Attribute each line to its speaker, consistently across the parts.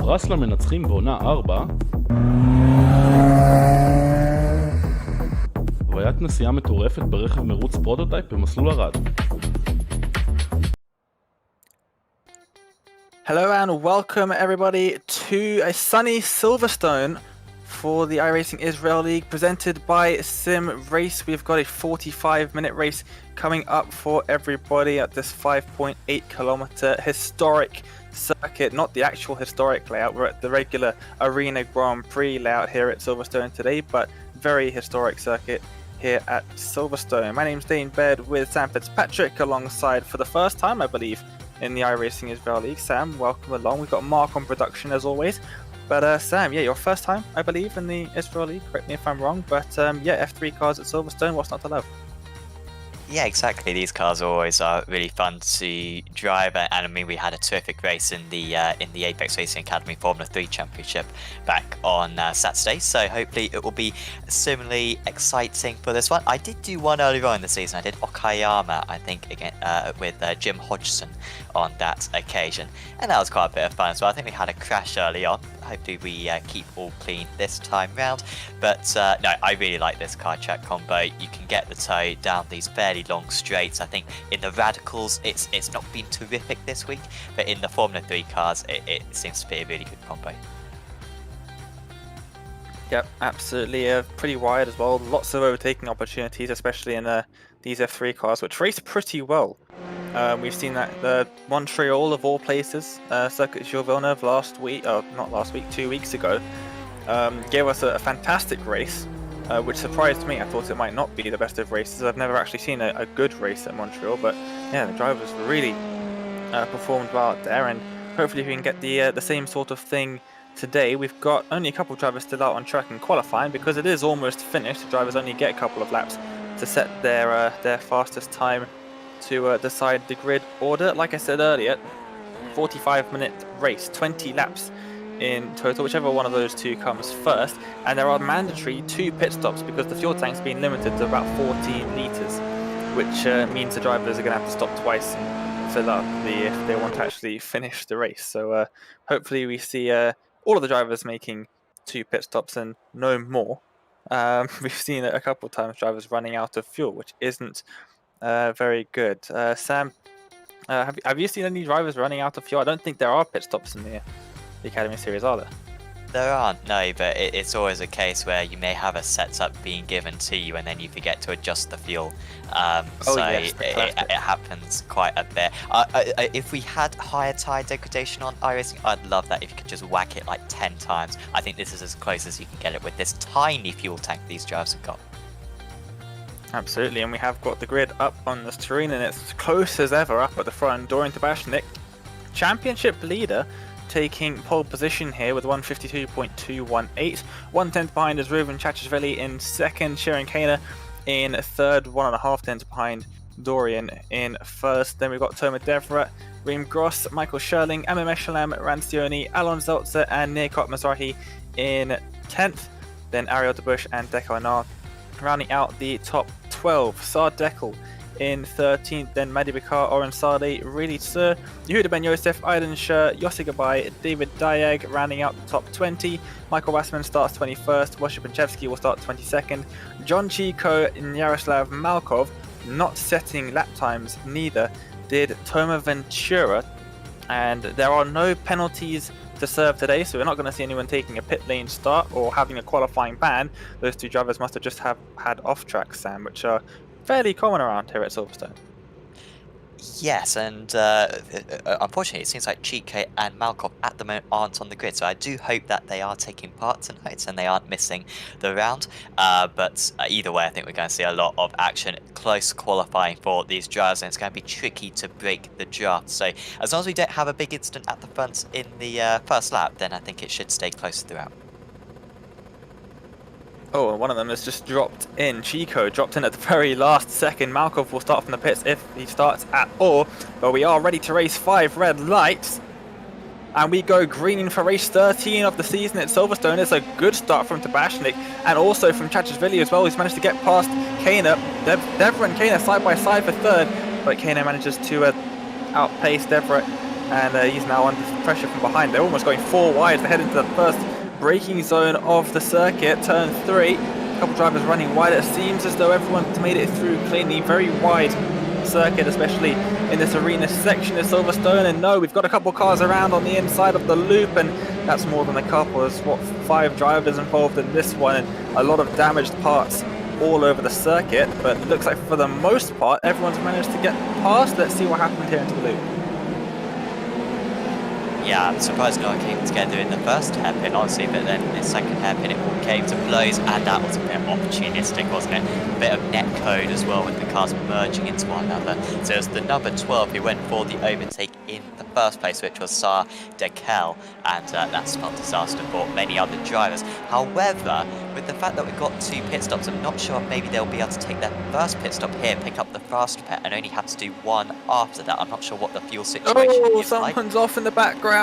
Speaker 1: פרס למנצחים בעונה 4, חוויית נסיעה מטורפת ברכב מרוץ פרוטוטייפ במסלול ערד.
Speaker 2: Hello and welcome everybody to a sunny Silverstone for the iRacing Israel League presented by Sim Race. We've got a 45-minute race coming up for everybody at this 5.8 kilometer historic circuit, not the actual historic layout. We're at the regular Arena Grand Prix layout here at Silverstone today, but very historic circuit here at Silverstone. My name's Dane Baird with Sam Fitzpatrick alongside for the first time, I believe, in the iRacing Israel League. Sam, welcome along. We've got Mark on production as always. But Sam, yeah, your first time, I believe, in the Israel League. Correct me if I'm wrong. But yeah, F3 cars at Silverstone, what's not to love?
Speaker 3: Yeah, exactly. These cars always are really fun to drive, and I mean, we had a terrific race in the Apex Racing Academy Formula 3 Championship back on Saturday. So hopefully it will be similarly exciting for this one. I did do one earlier on in the season. I did Okayama, I think, again with Jim Hodgson on that occasion, and that was quite a bit of fun as well. I think we had a crash early on. Hopefully we keep all clean this time round. But no, I really like this car track combo. You can get the tow down these fairly long straights. I think in the radicals it's not been terrific this week, but in the Formula 3 cars it seems to be a really good combo.
Speaker 2: Yep, absolutely. Pretty wide as well. Lots of overtaking opportunities, especially in these F3 cars, which race pretty well. We've seen that the Montreal of all places, Circuit Gilles Villeneuve last week, not last week, 2 weeks ago, gave us a fantastic race, which surprised me. I thought it might not be the best of races. I've never actually seen a good race at Montreal, but yeah, the drivers really performed well out there, and hopefully we can get the same sort of thing today. We've got only a couple of drivers still out on track and qualifying because it is almost finished. The drivers only get a couple of laps to set their fastest time to decide the grid order. Like I said earlier, 45-minute race, 20 laps in total, whichever one of those two comes first, and there are mandatory 2 pit stops because the fuel tank's been limited to about 14 litres, which means the drivers are going to have to stop twice and fill up if they want to actually finish the race. So hopefully we see all of the drivers making 2 pit stops and no more. We've seen a couple of times drivers running out of fuel, which isn't very good. Sam, have you seen any drivers running out of fuel? I don't think there are pit stops in the Academy Series, are there?
Speaker 3: There aren't, no, but it's always a case where you may have a setup being given to you and then you forget to adjust the fuel.
Speaker 2: Yes,
Speaker 3: it happens quite a bit. If we had higher tire degradation on iRacing, I'd love that if you could just whack it like 10 times. I think this is as close as you can get it with this tiny fuel tank these drivers have got.
Speaker 2: Absolutely, and we have got the grid up on the screen, and it's close as ever up at the front. Dorian Tabashnik, championship leader, taking pole position here with 152.218. 1/10 behind is Ruben Chachishvili in second, Sharon Kana in third, 1.5 tenths behind Dorian in first. Then we've got Toma Devra, Reem Gross, Michael Sherling, Emma Meshalam, Rancioni, Alon Zeltzer, and Nirkot Mazrahi in 10th. Then Ariel DeBush and Deco Anar rounding out the top 12. Saad Dekel in 13th, then Madi Bakar, Oren Sade, Really Sir, Yehuda Ben Yosef, Aiden Sher, Yossi Gabai, David Diag rounding out the top 20. Michael Wassman starts 21st, Washer Panchevsky will start 22nd. John Chico and Yaroslav Malkov not setting lap times, neither did Toma Ventura, and there are no penalties to serve today, so we're not going to see anyone taking a pit lane start or having a qualifying ban. Those two drivers must have just had off-track, Sam, which are fairly common around here at Silverstone.
Speaker 3: Yes, and unfortunately it seems like Chico and Malkov at the moment aren't on the grid, so I do hope that they are taking part tonight and they aren't missing the round. But either way, I think we're going to see a lot of action, close qualifying for these drivers, and it's going to be tricky to break the draft. So as long as we don't have a big incident at the front in the first lap, then I think it should stay close throughout.
Speaker 2: Oh, and one of them has just dropped in. Chico dropped in at the very last second. Malkov will start from the pits if he starts at all. But we are ready to race 5 red lights. And we go green for race 13 of the season at Silverstone. It's a good start from Tabashnik and also from Chachishvili as well. He's managed to get past Kana. Devra and Kana side by side for third. But Kana manages to outpace Devra and he's now under pressure from behind. They're almost going 4 wide. They head into the first braking zone of the circuit, turn 3. A couple drivers running wide. It seems as though everyone's made it through cleanly. Very wide circuit, especially in this arena section of Silverstone. And no, we've got a couple cars around on the inside of the loop, and that's more than a couple. There's, what, 5 drivers involved in this one, and a lot of damaged parts all over the circuit. But it looks like for the most part, everyone's managed to get past. Let's see what happened here into the loop.
Speaker 3: Yeah, I'm surprised no one came together in the first hairpin, honestly, but then in the second hairpin it all came to blows, and that was a bit opportunistic, wasn't it? A bit of net code as well, with the cars merging into one another. So it was the number 12 who went for the overtake in the first place, which was Sar Dekel, and that spelled disaster for many other drivers. However, with the fact that we got 2 pit stops, I'm not sure if maybe they'll be able to take their first pit stop here, pick up the fast pit, and only have to do 1 after that. I'm not sure what the fuel situation is like.
Speaker 2: Someone's off in the background.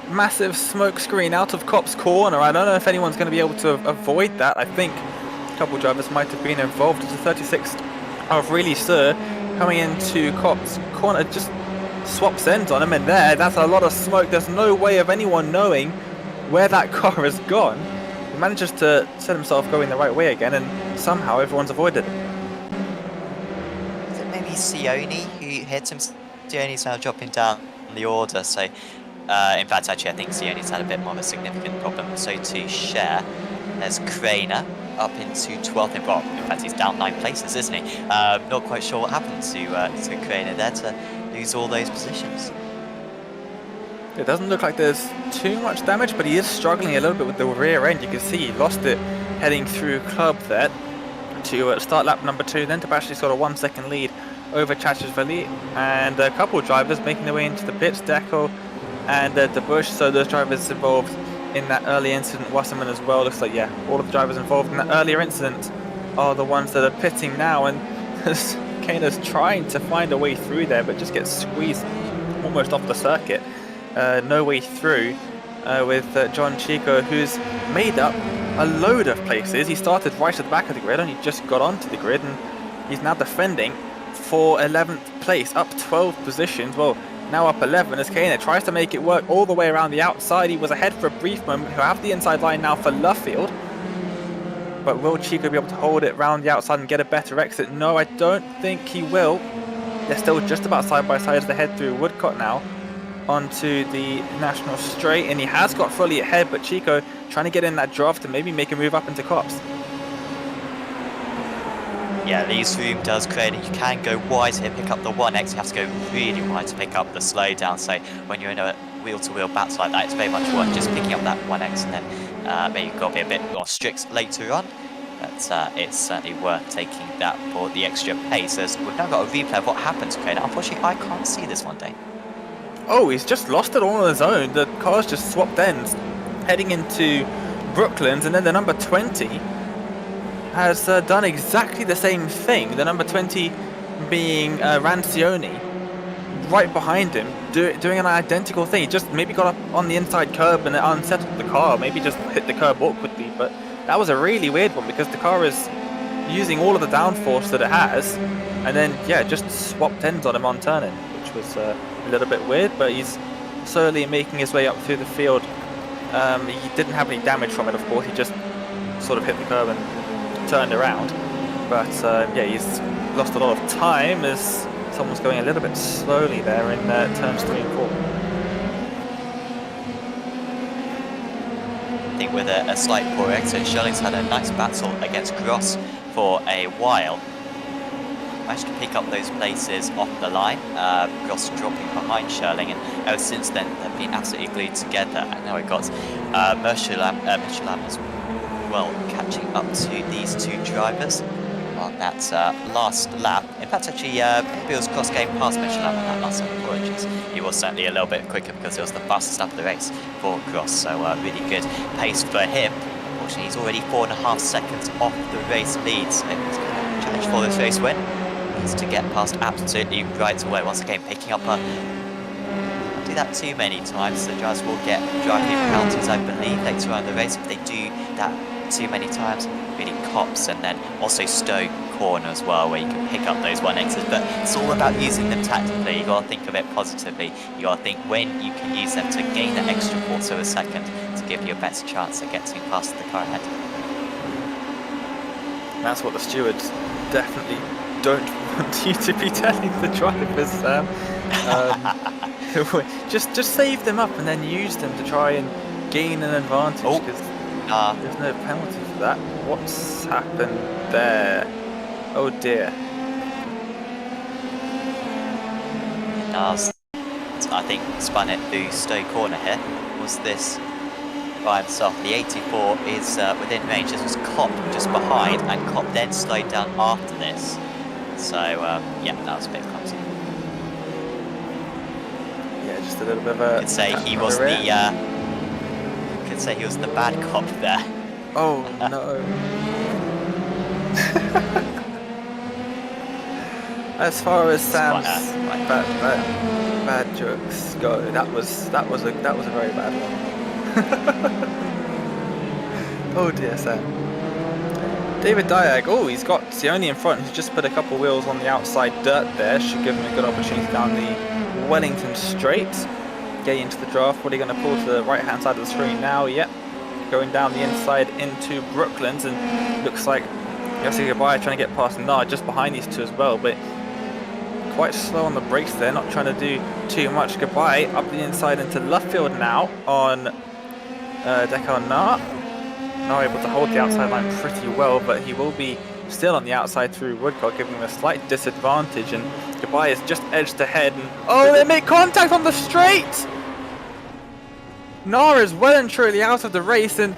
Speaker 2: Massive smoke screen out of Cop's corner. I don't know if anyone's going to be able to avoid that. I think a couple of drivers might have been involved. It's the 36 of Really Sir coming into Cop's corner, just swaps ends on him, and that's a lot of smoke. There's no way of anyone knowing where that car has gone. He manages to set himself going the right way again, and somehow everyone's avoided it.
Speaker 3: Is it maybe Sione who hit him? Sione's now dropping down the order, so in fact actually I think Sione's had a bit more of a significant problem, so to share. There's Craner up into 12th, well, in fact he's down 9 places, isn't he? Not quite sure what happened to Craner there to lose all those positions.
Speaker 2: It doesn't look like there's too much damage, but he is struggling a little bit with the rear end. You can see he lost it heading through Club there to start lap number 2, then to actually sort of 1 second lead over Chachishvili, and a couple of drivers making their way into the pits, Deco and De Bush. So those drivers involved in that early incident, Wasserman as well. Looks like, yeah, all of the drivers involved in that earlier incident are the ones that are pitting now, and Kane's trying to find a way through there, but just gets squeezed almost off the circuit. No way through with John Chico, who's made up a load of places. He started right at the back of the grid, only just got onto the grid, and he's now defending for 11th place, up 12 positions. Well, now up 11 as Kane tries to make it work all the way around the outside. He was ahead for a brief moment. He'll have the inside line now for Luffield. But will Chico be able to hold it around the outside and get a better exit? No, I don't think he will. They're still just about side by side as they head through Woodcott now onto the National Straight. And he has got fully ahead, but Chico trying to get in that draft to maybe make a move up into Cops.
Speaker 3: Yeah, Lee's room does create it. You can go wide here, pick up the 1x. You have to go really wide to pick up the slowdown. So when you're in a wheel-to-wheel battle like that, it's very much worth just picking up that 1x, and then maybe you've got to be a bit more strict later on. But it's certainly worth taking that for the extra pace. As we've now got a replay of what happened to Crane. Unfortunately, I can't see this one day.
Speaker 2: Oh, he's just lost it all on his own. The car's just swapped ends, heading into Brooklands, and then the number 20 has done exactly the same thing. The number 20 being Rancione, right behind him, doing an identical thing. He just maybe got up on the inside curb and it unsettled the car, maybe just hit the curb awkwardly, but that was a really weird one because the car is using all of the downforce that it has, and then, yeah, just swapped ends on him on turning, which was a little bit weird, but he's slowly making his way up through the field. He didn't have any damage from it, of course. He just sort of hit the curb and turned around, but yeah, he's lost a lot of time as someone's going a little bit slowly there in turns 3 and 4.
Speaker 3: I think with a slight poor exit, Schurling's had a nice battle against Gross for a while. Managed to pick up those places off the line. Gross dropping behind Schurling, and ever since then they've been absolutely glued together. And now we've got Michelin as well, catching up to these 2 drivers on that last lap. In fact, actually, maybe it was Gross going past Michelin on that last lap. Apologies. He was certainly a little bit quicker because it was the fastest lap of the race for Gross, so really good pace for him. Unfortunately, he's already 4.5 seconds off the race lead, so he's going to challenge for this race win. Needs to get past absolutely right away. Once again, picking up do that too many times. The drivers will get driving penalties, I believe, later on in the race if they do that too many times. Really Cops and then also Stowe corner as well, where you can pick up those 1x's, but it's all about using them tactically. You got to think of it positively. You got to think when you can use them to gain that extra quarter of a second to give you a better chance at getting past the car ahead.
Speaker 2: That's what the stewards definitely don't want you to be telling the drivers, Sam. Just save them up and then use them to try and gain an advantage, because there's no penalty for that. What's happened there? Oh dear.
Speaker 3: Nars, I think, spun it through Stowe corner here. Was this by himself? The 84 is within range. This was Kopp just behind, and Kopp then slowed down after this. So yeah, that was a bit clumsy.
Speaker 2: Yeah, just a little bit of a.
Speaker 3: Could say he was the bad cop there.
Speaker 2: Oh no. As far as Sam's bad jokes go, that was a very bad one. Oh dear, Sam. David Diag, he's got Sione in front. He's just put a couple wheels on the outside dirt there. Should give him a good opportunity down the Wellington Straight. Getting into the draft. What are you going to pull to the right hand side of the screen now? Yep. Going down the inside into Brooklands, and looks like Yossi Goodbye trying to get past Nard just behind these two as well, but quite slow on the brakes there, not trying to do too much. Goodbye up the inside into Luffield now on Dekar Nard. Not able to hold the outside line pretty well, but he will be still on the outside through Woodcock, giving him a slight disadvantage, and Goodbye is just edged ahead, and they make contact on the straight! Nara is well and truly out of the race, and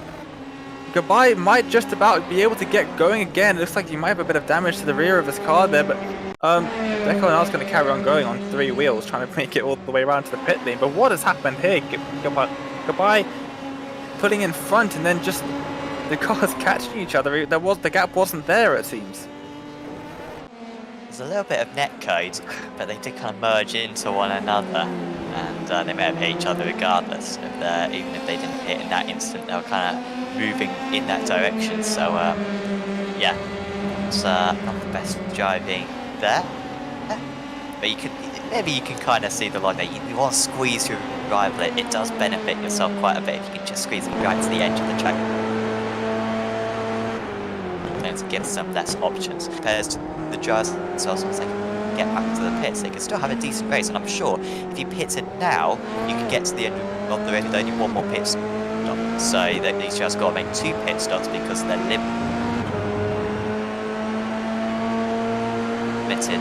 Speaker 2: Goodbye might just about be able to get going again. It looks like he might have a bit of damage to the rear of his car there, but Deco Nara's going to carry on going on 3 wheels, trying to make it all the way around to the pit lane. But what has happened here? Goodbye putting in front, and then just the cars catching each other. The gap wasn't there, it seems.
Speaker 3: There's a little bit of netcode, but they did kind of merge into one another, and they may have hit each other regardless. Even if they didn't hit in that instant, they were kind of moving in that direction. So yeah, it's not the best driving there. But maybe you can kind of see the line there. You want to squeeze your rival. It does benefit yourself quite a bit if you can just squeeze them right to the edge of the track. To give some less options compared to the drivers themselves once they can get back to the pits. They can still have a decent race, and I'm sure if you pitted now, you can get to the end of the race with only 1 more pit stop. So these drivers got to make 2 pit stops because they're limited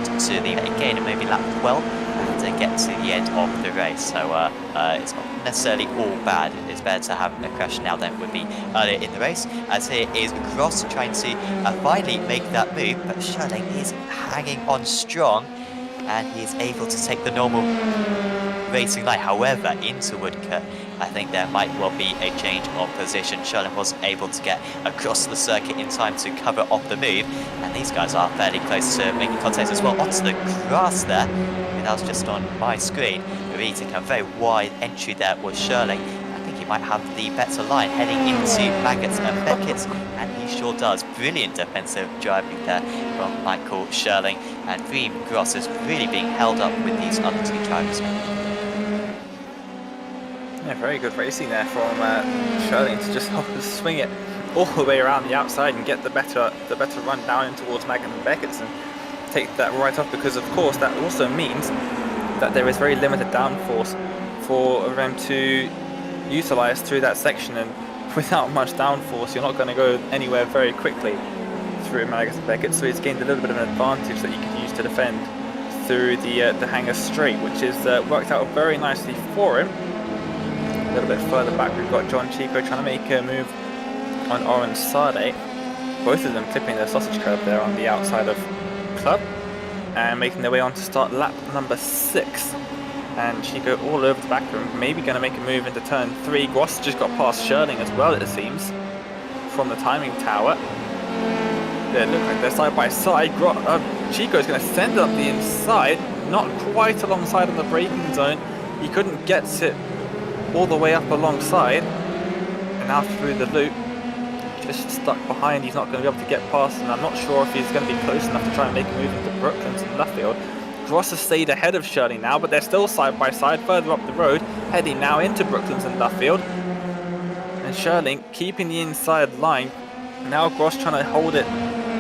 Speaker 3: to the gain and maybe lap 12 to get to the end of the race. So it's not necessarily all bad. It's better to have a crash now than it would be earlier in the race. As here is Gross trying to finally make that move, but Schurling is hanging on strong, and he is able to take the normal racing line. However, into Woodcock, I think there might well be a change of position. Schurling wasn't able to get across the circuit in time to cover off the move, and these guys are fairly close to making contact as well onto the grass there. That was just on my screen. Really taking a very wide entry there was Schurling. I think he might have the better line heading into Maggots and Beckett, and he sure does. Brilliant defensive driving there from Michael Schurling, and Reem Gross is really being held up with these other 2 drivers.
Speaker 2: Yeah, very good racing there from Schurling to just swing it all the way around the outside and get the better run down in towards Maggot and Beckett and take that right off, because of course that also means that there is very limited downforce for them to utilize through that section, and without much downforce you're not going to go anywhere very quickly through Maggot and Beckett. So he's gained a little bit of an advantage that you can use to defend through the Hanger Straight, which is worked out very nicely for him. A little bit further back we've got John Chico trying to make a move on Oren Sade. Both of them clipping their sausage curb there on the outside of Club, and making their way on to start lap number 6. And Chico all over the back room, maybe going to make a move into turn 3. Gross just got past Schurling as well, it seems, from the timing tower. They look like they're side by side. Chico's going to send it up the inside, not quite alongside of the braking zone. He couldn't get it all the way up alongside, and now through the loop. just stuck behind. He's not going to be able to get past, and I'm not sure if he's going to be close enough to try and make a move into Brooklands and Luffield. Gross has stayed ahead of Shirley now, but they're still side by side further up the road, heading now into Brooklands and Luffield. And Shirley keeping the inside line. Now Gross trying to hold it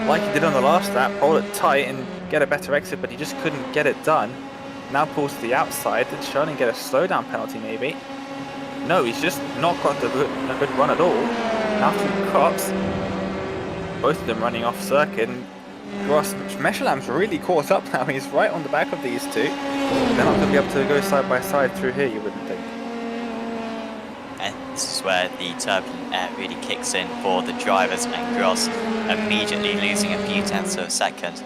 Speaker 2: like he did on the last lap, hold it tight and get a better exit, but he just couldn't get it done. Now pulls to the outside. Did Shirley get a slowdown penalty maybe? No, he's just not got a good run at all. Now through Cox, both of them running off circuit, and Gross, Meshalam's really caught up now. He's right on the back of these two. They're not going to be able to go side by side through here, you wouldn't think.
Speaker 3: And this is where the turbulent air really kicks in for the drivers, and Gross immediately losing a few tenths of a second.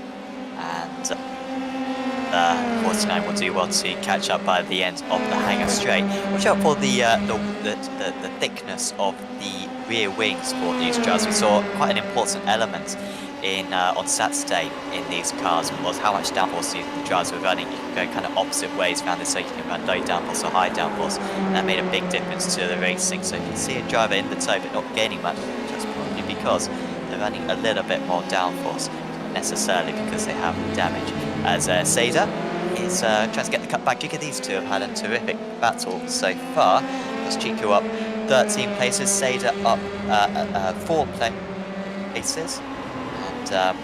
Speaker 3: And 49 will do well to catch up by the end of the hangar straight. Watch out for the thickness of the rear wings for these drivers. We saw quite an important element in on Saturday in these cars was how much downforce the drivers were running. You can go kind of opposite ways around this, so you can run low downforce or high downforce, and that made a big difference to the racing. So if you see a driver in the toe but not gaining much, just probably because they're running a little bit more downforce, not necessarily because they have damage. As Seda is trying to get the cut back. These two have had a terrific battle so far. As Chico up 13 places, Seda up 4 places. And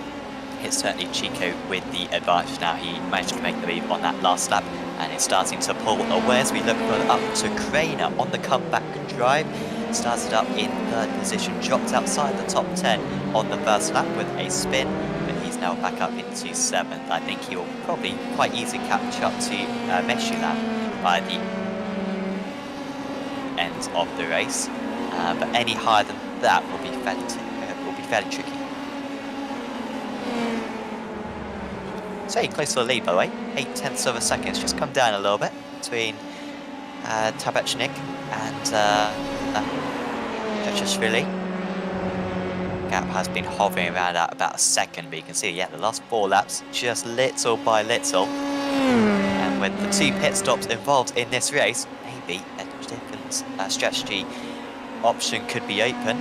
Speaker 3: it's certainly Chico with the advantage now. He managed to make the lead on that last lap, and it's starting to pull away as we look up to Craner on the comeback drive. Started up in 3rd position, dropped outside the top 10 on the first lap with a spin, but he's now back up into 7th. I think he will probably quite easily catch up to Meshulam by the end of the race, but any higher than that will be fairly tricky. So close to the lead, by the way. 8 tenths of a second. It's just come down a little bit between Tabachnik and Jachashvili. Gap has been hovering around at about a second, but you can see, yeah, the last 4 laps, just little by little. And with the 2 pit stops involved in this race, maybe a different strategy option could be open.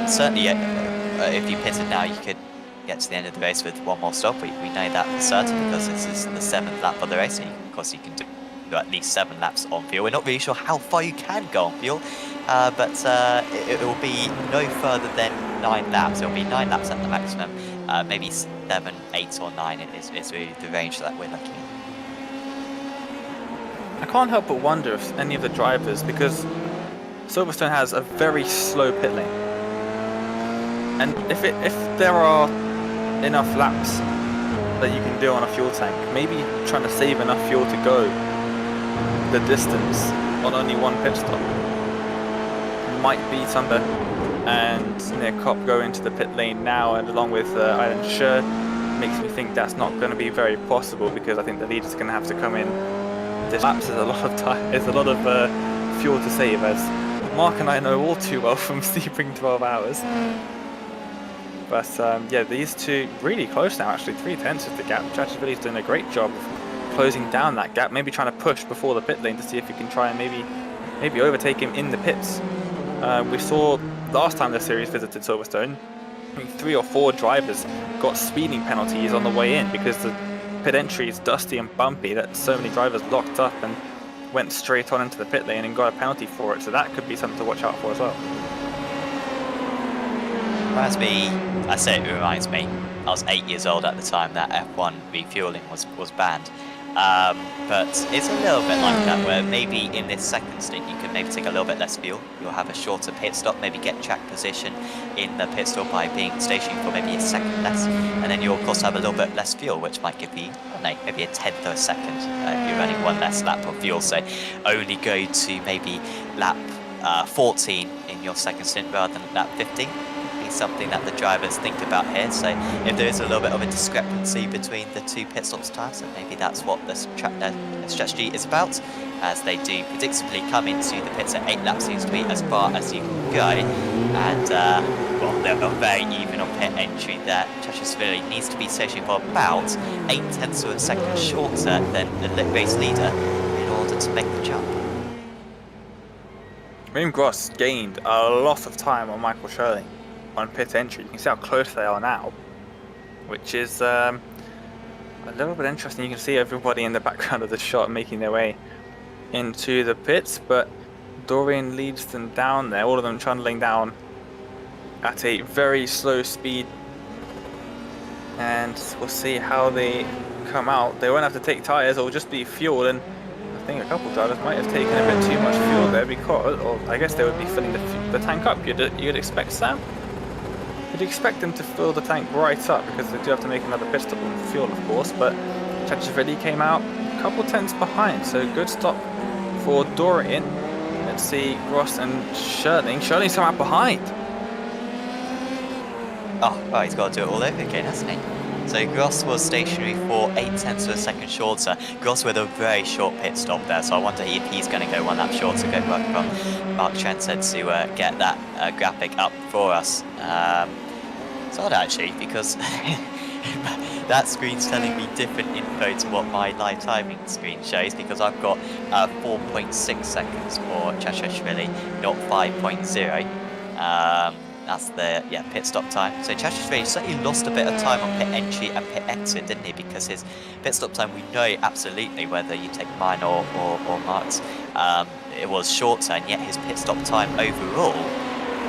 Speaker 3: Certainly, if you pitted now, you could get to the end of the race with 1 more stop. We know that for certain because this is the 7th lap of the race, and of course you can do at least 7 laps on fuel. We're not really sure how far you can go on fuel, but it will be no further than 9 laps. It will be 9 laps at the maximum, maybe 7, 8 or 9 is really the range that we're looking at.
Speaker 2: I can't help but wonder if any of the drivers, because Silverstone has a very slow pit lane, and if there are enough laps that you can do on a fuel tank, maybe trying to save enough fuel to go the distance on only 1 pit stop might be something. And Nick Kopp go into the pit lane now, and along with Island Sher, makes me think that's not going to be very possible, because I think the leader's going to have to come in. This laps is a lot of time, it's a lot of fuel to save, as Mark and I know all too well from Sebring 12 hours. But yeah, these two really close now, actually 3 tenths is the gap. Chachashvili's doing a great job of closing down that gap, maybe trying to push before the pit lane to see if he can try and maybe overtake him in the pits. We saw last time the series visited Silverstone, I think 3 or 4 drivers got speeding penalties on the way in because the pit entry is dusty and bumpy, that so many drivers locked up and went straight on into the pit lane and got a penalty for it. So that could be something to watch out for as well.
Speaker 3: Reminds me, I say it reminds me, I was 8 years old at the time that F1 refueling was banned. But it's a little bit like that, where maybe in this second stint you can maybe take a little bit less fuel. You'll have a shorter pit stop, maybe get track position in the pit stop by being stationed for maybe a second less, and then you'll of course have a little bit less fuel, which might give you, I don't know, maybe a 1/10 of a second if you're running 1 less lap of fuel. So only go to maybe lap 14 in your second stint rather than lap 15. Something that the drivers think about here. So if there is a little bit of a discrepancy between the 2 pit stops times, then maybe that's what the strategy is about, as they do predictably come into the pits at 8 laps, seems to be as far as you can go. And well, they're not very even on pit entry there. Chachashvili needs to be stationed for about 8 tenths of a second shorter than the race leader in order to make the jump.
Speaker 2: William Gross gained a lot of time on Michael Shirley. on pit entry. You can see how close they are now, which is a little bit interesting. You can see everybody in the background of the shot making their way into the pits, but Dorian leads them down there, all of them trundling down at a very slow speed, and we'll see how they come out. They won't have to take tyres, or just be fuel, and I think a couple of drivers might have taken a bit too much fuel there because, or I guess they would be filling the tank up. You'd expect, Sam? You'd expect them to fill the tank right up because they do have to make another pit stop on fuel, of course, but Chachishvili came out a couple tenths behind, so good stop for Dorian. Let's see, Gross and Sherling. Sherling's come out behind.
Speaker 3: Oh, well, he's got to do it all over again, hasn't he? So Gross was stationary for 8/10 of a second shorter. Gross with a very short pit stop there, so I wonder if he's going to go one lap shorter, go back from Mark Trenton to get that graphic up for us. It's odd actually, because that screen's telling me different info to what my live timing screen shows, because I've got 4.6 seconds for Chachishvili, not 5.0. That's the pit stop time. So Chachishvili certainly lost a bit of time on pit entry and pit exit, didn't he? Because his pit stop time, we know absolutely, whether you take mine or Mark's, it was shorter, and yet his pit stop time overall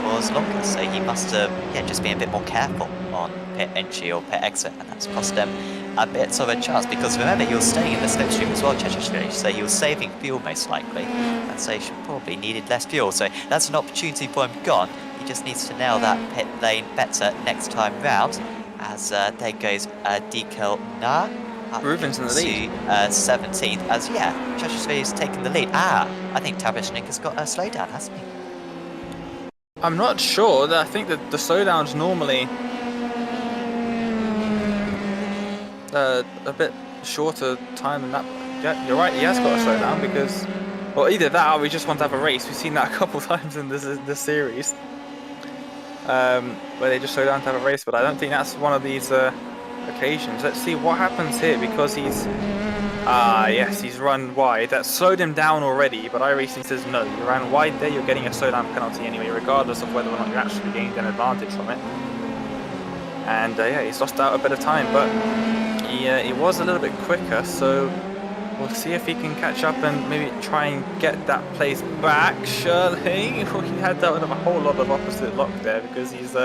Speaker 3: was longer. So he must have just been a bit more careful on pit entry or pit exit, and that's cost him a bit of a chance. Because remember, he was staying in the slipstream as well, Chachishvili, so he was saving fuel most likely, and so he probably needed less fuel. So that's an opportunity for him gone. Just needs to nail that pit lane better next time round, as there goes Dekel Na
Speaker 2: Ruben's in the lead.
Speaker 3: 17th, as Chachishvili has taken the lead. I think Tabishnik has got a slowdown, hasn't he?
Speaker 2: I'm not sure. I think that the slowdown's normally a bit shorter time than that. Yeah, you're right, he has got a slowdown, because, well, either that or we just want to have a race. We've seen that a couple times in this series. Where they just slow down to have a race, but I don't think that's one of these occasions. Let's see what happens here, because he's yes, he's run wide. That slowed him down already, but iRacing says no, you ran wide there, you're getting a slowdown penalty anyway, regardless of whether or not you actually gained an advantage from it. And he's lost out a bit of time, but he was a little bit quicker, so we'll see if he can catch up and maybe try and get that place back. Surely he had that with a whole lot of opposite lock there, because he's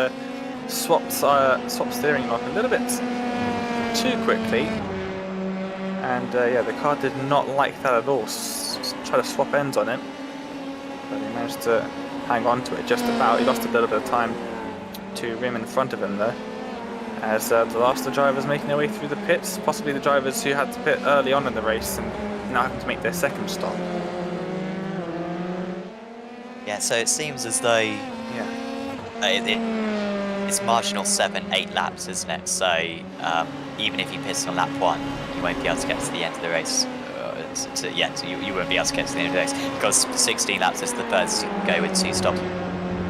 Speaker 2: swapped steering lock a little bit too quickly, and the car did not like that at all. Try to swap ends on it, but he managed to hang on to it just about. He lost a little bit of time to rim in front of him though, as the last of the drivers making their way through the pits, possibly the drivers who had to pit early on in the race and now having to make their second stop.
Speaker 3: Yeah, so it seems as though it's marginal 7-8 laps, isn't it? So even if you piss on lap 1, you won't be able to get to the end of the race. So you won't be able to get to the end of the race, because 16 laps is the furthest you can go with 2 stops.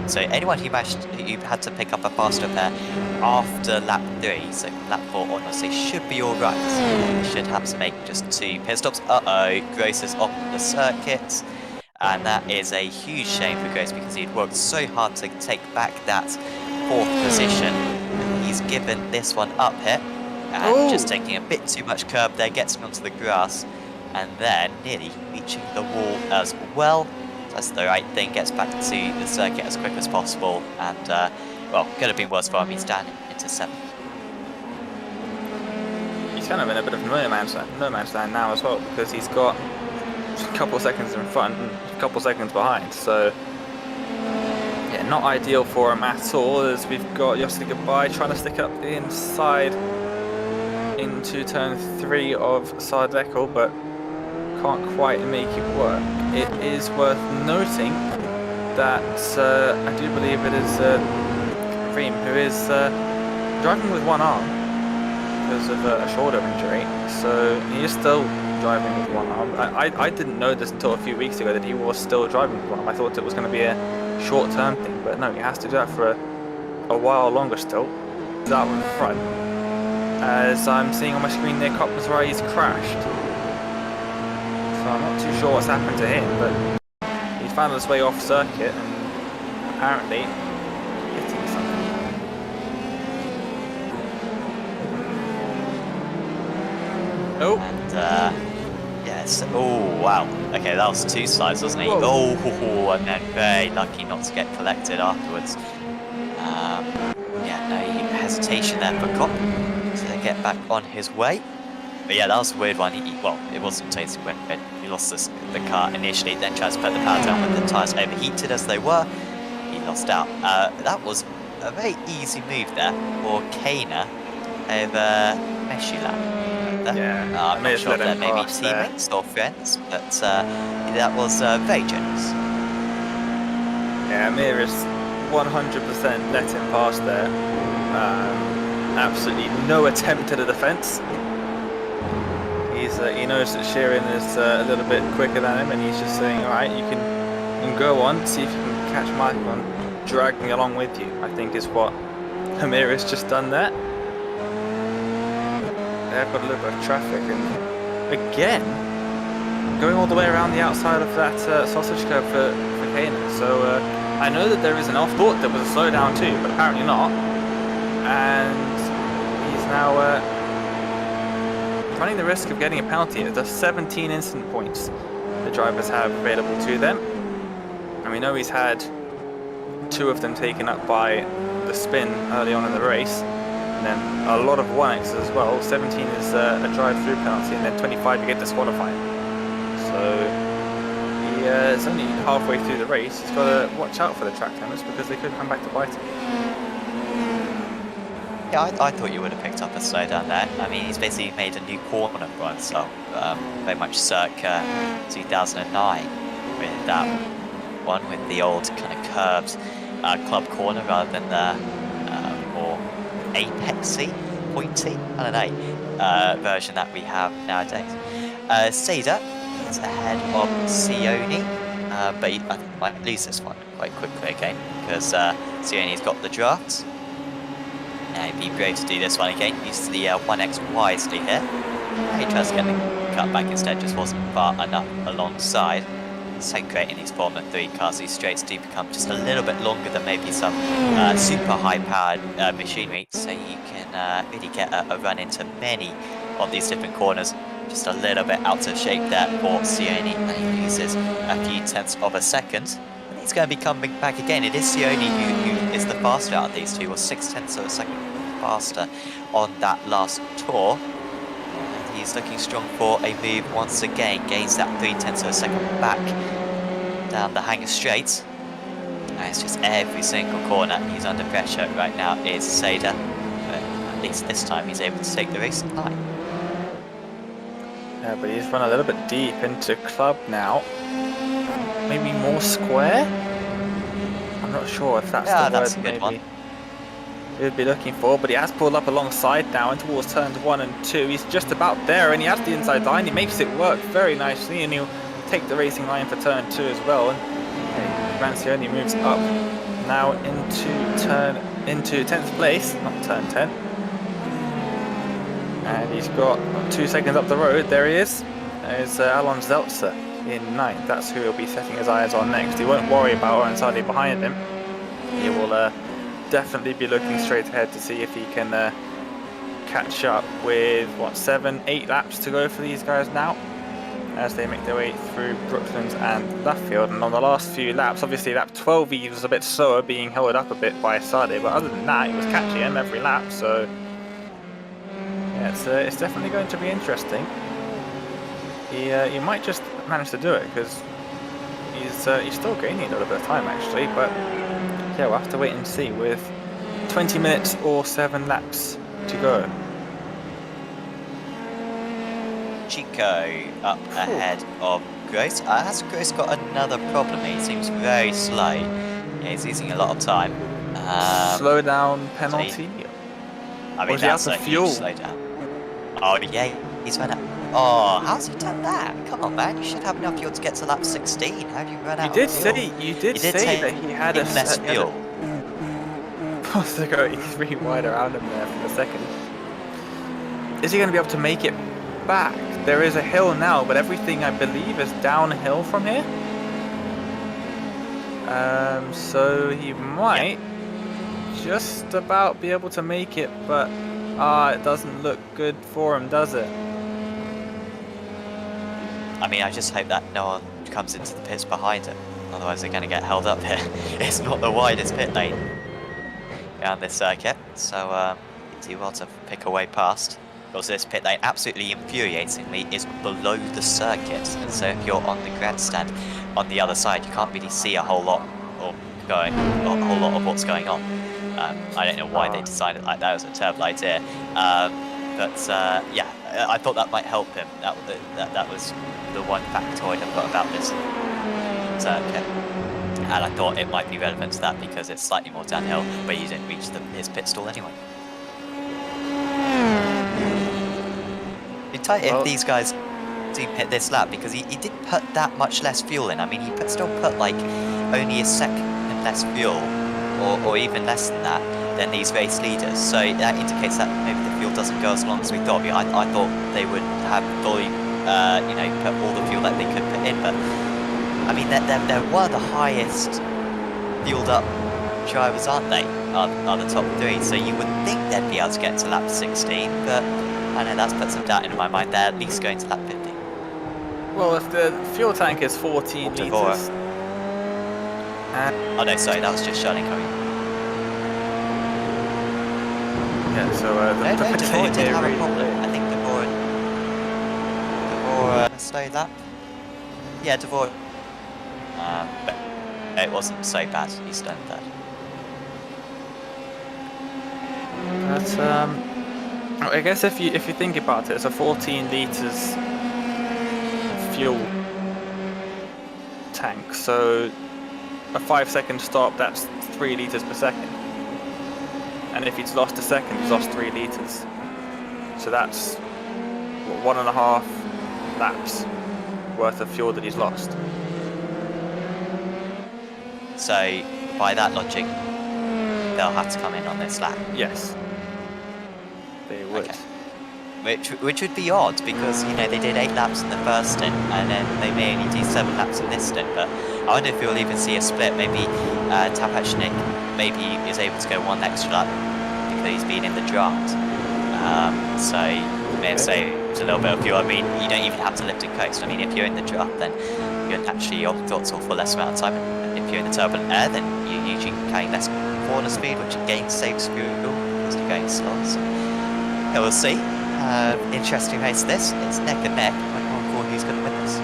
Speaker 3: So anyone who had to pick up a faster pair after lap 3, so from lap 4 onwards, they should be alright. They should have to make just 2 pit stops. Gross is off the circuit, and that is a huge shame for Gross, because he'd worked so hard to take back that 4th position. He's given this one up here, and just taking a bit too much curb there, gets him onto the grass, and then nearly reaching the wall as well. That's the right thing, gets back to the circuit as quick as possible, and could have been worse for him. He's down into 7th.
Speaker 2: He's kind of in a bit of no man's land now as well, because he's got a couple of seconds in front and a couple of seconds behind, so not ideal for him at all, as we've got Yossi Goodbye trying to stick up the inside into turn 3 of Sardekel, but can't quite make it work. It is worth noting that I do believe it is Reem who is driving with one arm because of a shoulder injury, so he is still driving with one arm. I didn't know this until a few weeks ago, that he was still driving with one arm. I thought it was going to be a short-term thing, but no, he has to do that for a while longer still. He's out in front, as I'm seeing on my screen there, Coppersray he's crashed. So I'm not too sure what's happened to him, but he's found his way off circuit and apparently hitting something. Oh.
Speaker 3: And yes. Oh wow. Okay, that was 2 slides, wasn't he?
Speaker 2: Whoa.
Speaker 3: Oh, and then very lucky not to get collected afterwards. Yeah, no hesitation there for Cop to get back on his way. But yeah, that was a weird one. Well, it wasn't totally weird, but he lost the car initially, then tried to put the power down when the tyres overheated as they were. He lost out. That was a very easy move there for Kana over Meshula.
Speaker 2: Yeah,
Speaker 3: I'm not sure if they're maybe teammates or friends, but that was very generous.
Speaker 2: Yeah, Amir's 100% let him pass there. Absolutely no attempt at a defence. He knows that Sheeran is a little bit quicker than him, and he's just saying, all right, you can go on, see if you can catch Michael and drag me along with you, I think is what Amir has just done there. They've got a little bit of traffic, and again, going all the way around the outside of that sausage curb for Kana. So I know that there is an off-thought there was a slowdown too, but apparently not. And he's now running the risk of getting a penalty. There's 17 incident points the drivers have available to them. And we know he's had 2 of them taken up by the spin early on in the race. And then a lot of 1Xs as well. 17 is a drive-through penalty, and then 25 you get disqualifying. So he is only halfway through the race. He's got to watch out for the track limits because they could come back to bite him.
Speaker 3: Yeah, I thought you would have picked up a slowdown there. I mean, he's basically made a new corner for himself, very much circa 2009 with that one, with the old kind of curved club corner rather than the more apexy, pointy, I don't know, version that we have nowadays. Seda is ahead of Sione, but I think he might lose this one quite quickly again because Sione's got the draft. Now he'd be brave to do this one again. Use the 1X wisely here. He tries to get the cut back instead, just wasn't far enough alongside. It's so great in these Formula 3 cars. These straights do become just a little bit longer than maybe some super high-powered machinery, so you can really get a run into many of these different corners. Just a little bit out of shape there for Sione, and he loses a few tenths of a second. He's going to be coming back again. It is Sione who is the faster out of these two, or 6 tenths of a second faster on that last tour. And he's looking strong for a move once again. Gains that 3 tenths of a second back down the Hanger Straight. And it's just every single corner he's under pressure right now is Seda. But at least this time he's able to take the race at 9.
Speaker 2: Yeah, but he's run a little bit deep into club now. Maybe more square? I'm not sure if that's the
Speaker 3: that's
Speaker 2: word
Speaker 3: a good one.
Speaker 2: He would be looking for, but he has pulled up alongside now and towards turns 1 and 2. He's just about there, and he has the inside line. He makes it work very nicely, and he'll take the racing line for turn 2 as well. And Rancioni moves up now into 10th place, not turn 10. And he's got 2 seconds up the road. There he is. There's Alon Zeltzer in 9th. That's who he'll be setting his eyes on next. He won't worry about Oranzadi behind him. He will definitely be looking straight ahead to see if he can catch up with, what, 7-8 laps to go for these guys now as they make their way through Brooklands and Luffield. And on the last few laps, obviously lap 12 he was a bit slower, being held up a bit by Sade, but other than that he was catching him every lap, so yeah, it's definitely going to be interesting. He might just manage to do it because he's still gaining a little bit of time actually, but yeah, we'll have to wait and see with 20 minutes or 7 laps to go.
Speaker 3: Chico up ahead of Gross. Has Gross got another problem? He seems very slow. Yeah, he's losing a lot of time.
Speaker 2: Slow down penalty?
Speaker 3: I mean, that's a huge slowdown. Oh yeah, he's run out. Oh, how's he done that? Come on, man, you should have enough fuel to get to lap 16. How do you run out of fuel?
Speaker 2: You did say that he had
Speaker 3: less fuel.
Speaker 2: To go 3 wide around him there for a second. Is he going to be able to make it back? There is a hill now, but everything I believe is downhill from here. So he might just about be able to make it, but it doesn't look good for him, does it?
Speaker 3: I mean, I just hope that no one comes into the pits behind him. Otherwise, they're going to get held up here. It's not the widest pit lane around this circuit, so you do well to pick a way past. Because this pit lane, absolutely infuriatingly, is below the circuit. So if you're on the grandstand on the other side, you can't really see a whole lot of what's going on. I don't know why they designed it like that. It was a terrible idea. Yeah, I thought that might help him. That was the one factoid I've got about this circuit. And I thought it might be relevant to that because it's slightly more downhill, but you didn't reach his pit stall anyway. It'd be tight if these guys do pit this lap because he didn't put that much less fuel in. I mean, he still put like only a second less fuel, or even less than that, than these race leaders. So that indicates that maybe the fuel doesn't go as long as we thought. I thought they would have fully, put all the fuel that they could put in, but I mean, they're one of the highest fueled up drivers, aren't they? Are the top three, so you would think they'd be able to get to lap 16, but I know that's put some doubt into my mind. They're at least going to lap 50.
Speaker 2: Well, if the fuel tank is 14 litres...
Speaker 3: Oh no, sorry, that was just Charlie coming.
Speaker 2: Yeah, so
Speaker 3: No, Devore did have a problem. I think Devore slowed that. Yeah, Devore. But it wasn't so bad. He stunned that.
Speaker 2: But I guess if you think about it, it's a 14 litres fuel tank. So a 5-second stop, that's 3 litres per second. And if he's lost a second, he's lost 3 litres. So that's what, 1.5 laps worth of fuel that he's lost.
Speaker 3: So, by that logic, they'll have to come in on this lap.
Speaker 2: Yes, they would.
Speaker 3: Okay. Which would be odd because, you know, they did 8 laps in the first stint and then they may only do 7 laps in this stint. But I wonder if we'll even see a split. Maybe Tapachnik maybe is able to go 1 extra lap because he's been in the draft. So you may have saved a little bit of fuel. I mean, you don't even have to lift and coast. I mean, if you're in the draft, then you're naturally your throttle for less amount of time. And if you're in the turbulent air, then you're usually carrying less corner speed, which again saves fuel because you're going slow. So yeah, we'll see. Interesting race this. It's neck and neck. I can't call who's going to win this.